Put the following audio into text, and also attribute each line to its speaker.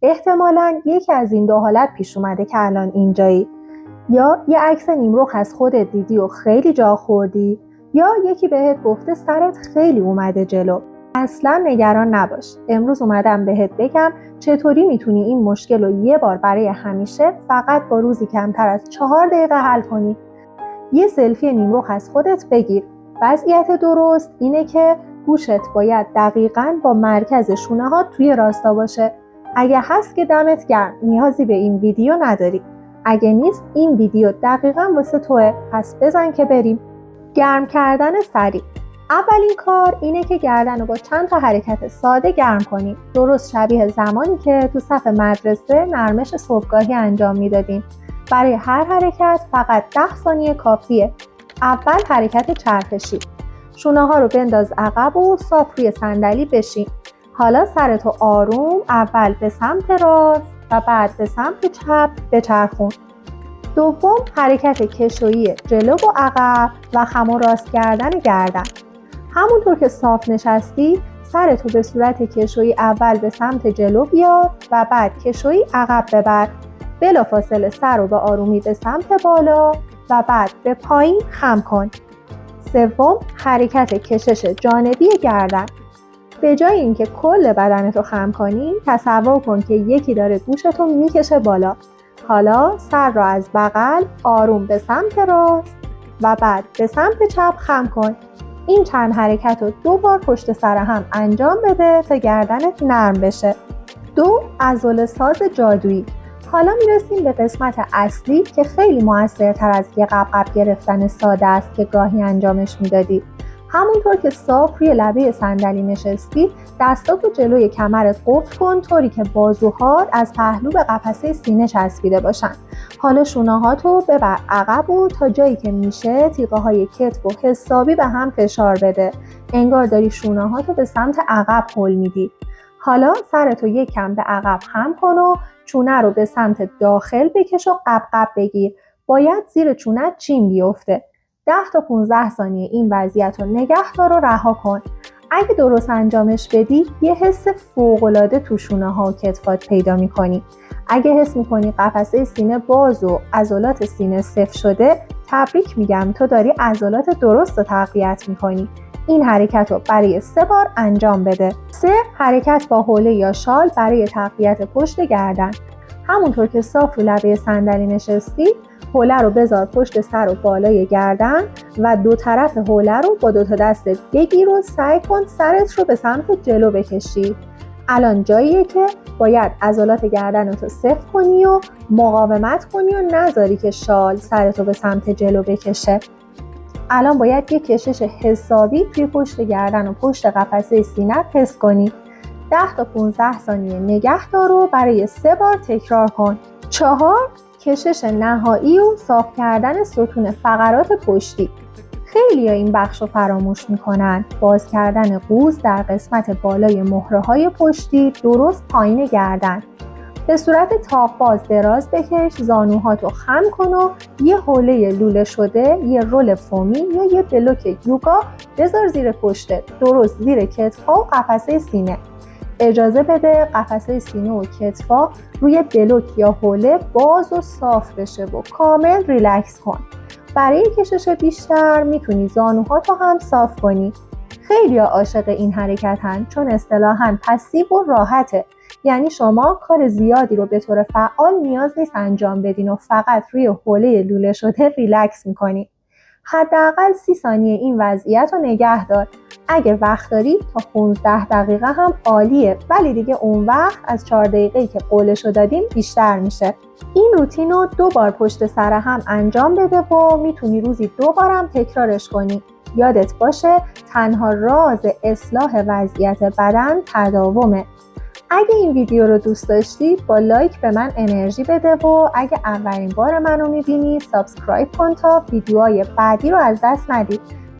Speaker 1: احتمالاً یکی از این دو حالت پیش اومده که الان اینجایی. یا یه عکس نیمرخ از خودت دیدی و خیلی جا خوردی، یا یکی بهت گفته سرت خیلی اومده جلو. اصلا نگران نباش. امروز اومدم بهت بگم چطوری میتونی این مشکل رو یه بار برای همیشه فقط با روزی کمتر از 4 دقیقه حل کنی. یه سلفی نیمرخ از خودت بگیر. وضعیت درست اینه که گوشت باید دقیقاً با مرکز شونه ها توی راستا باشه. اگه هست که دمت گرم، نیازی به این ویدیو نداری. اگه نیست این ویدیو دقیقاً واسه توه، پس بزن که بریم. گرم کردن سریع. اولین کار اینه که گردن رو با چند تا حرکت ساده گرم کنیم، درست شبیه زمانی که تو صف مدرسه نرمش صبحگاهی انجام میدادیم. برای هر حرکت فقط 10 ثانیه کافیه. اول حرکت چرخشی. شونه ها رو بنداز عقب و صاف روی صندلی بشین. حالا سرتو آروم اول به سمت راست و بعد به سمت چپ بچرخون. دوم حرکت کشویی جلو و عقب و خم و راست کردن گردن. همونطور که صاف نشستی سرتو به صورت کشویی اول به سمت جلو بیار و بعد کشویی عقب ببر. بلافاصله سر رو به آرومی به سمت بالا و بعد به پایین خم کن. سوم حرکت کشش جانبی گردن. به جای اینکه کل بدنتو خم کنی، تصور کن که یکی داره گوشتو میکشه بالا. حالا سر رو از بغل آروم به سمت راست و بعد به سمت چپ خم کن. این چند حرکت رو 2 بار پشت سر هم انجام بده تا گردنت نرم بشه. 2 عضله ساز جادویی. حالا میرسیم به قسمت اصلی که خیلی موثرتر از یه قبقب گرفتن ساده است که گاهی انجامش میدادی. همونطور که صاف روی لبه صندلی نشستی، دستاتو جلوی کمرت قفل کن طوری که بازوهات از پهلو به قفسه سینه چسبیده باشن. حالا شونه‌هاتو ببر عقب و تا جایی که میشه تیغه‌های کتفو حسابی به هم فشار بده. انگار داری شونه‌هاتو به سمت عقب هل میدی. حالا سرتو یک کم به عقب خم کن و چونه رو به سمت داخل بکش و قبقب بگیر. باید زیر چونت چین بیفته. 10 تا 15 ثانیه این وضعیت رو نگه دار و رها کن. اگه درست انجامش بدی یه حس فوق‌العاده تو شونه ها و کتفات پیدا می‌کنی. اگه حس می‌کنی قفسه سینه باز و عضلات سینه سفت شده، تبریک میگم، تو داری عضلات درست رو تقویت می‌کنی. این حرکت رو برای 3 بار انجام بده. 3 حرکت با حوله یا شال برای تقویت پشت گردن. همونطور که صاف رو لبه صندلی نشستی، حوله رو بذار پشت سر و بالای گردن و 2 طرف حوله رو با 2 تا دستت بگیر و سعی کن سرت رو به سمت جلو بکشی. الان جاییه که باید عضلات گردنتو سفت کنی و مقاومت کنی و نذاری که شال سرتو به سمت جلو بکشه. الان باید یه کشش حسابی توی پشت گردن و پشت قفسه سینه حس کنی. 10 تا 15 ثانیه نگه دار و برای 3 بار تکرار کن. 4 کشش نهایی و صاف کردن ستون فقرات پشتی. خیلی ها این بخش رو فراموش میکنن. باز کردن قوز در قسمت بالای مهره‌های پشتی درست پایین گردن. به صورت تاق باز دراز بکش، زانوهاتو خم کن و یه حوله لوله شده، یه رول فومی یا یه بلوک یوگا بذار زیر پشتت، درست زیر کتف‌ها و قفسه سینه. اجازه بده قفسه سینه و کتفا روی بلوک یا حوله باز و صاف بشه و کامل ریلکس کن. برای کشش بیشتر میتونی زانوهاتو هم صاف کنی. خیلی عاشق این حرکتن چون اصطلاحاً پسیو و راحته. یعنی شما کار زیادی رو به طور فعال نیاز نیست انجام بدین و فقط روی حوله لوله شده ریلکس میکنی. حداقل 30 ثانیه این وضعیت رو نگه دار. اگه وقت داری تا 15 دقیقه هم عالیه، ولی دیگه اون وقت از 4 دقیقه‌ای که قولشو دادیم بیشتر میشه. این روتین رو 2 بار پشت سر هم انجام بده و میتونی روزی 2 بارم تکرارش کنی. یادت باشه تنها راز اصلاح وضعیت بدن تداومه. اگه این ویدیو رو دوست داشتی با لایک به من انرژی بده و اگه اولین بار منو میبینی سابسکرایب کن تا ویدیوهای بعدی رو از دست ندی.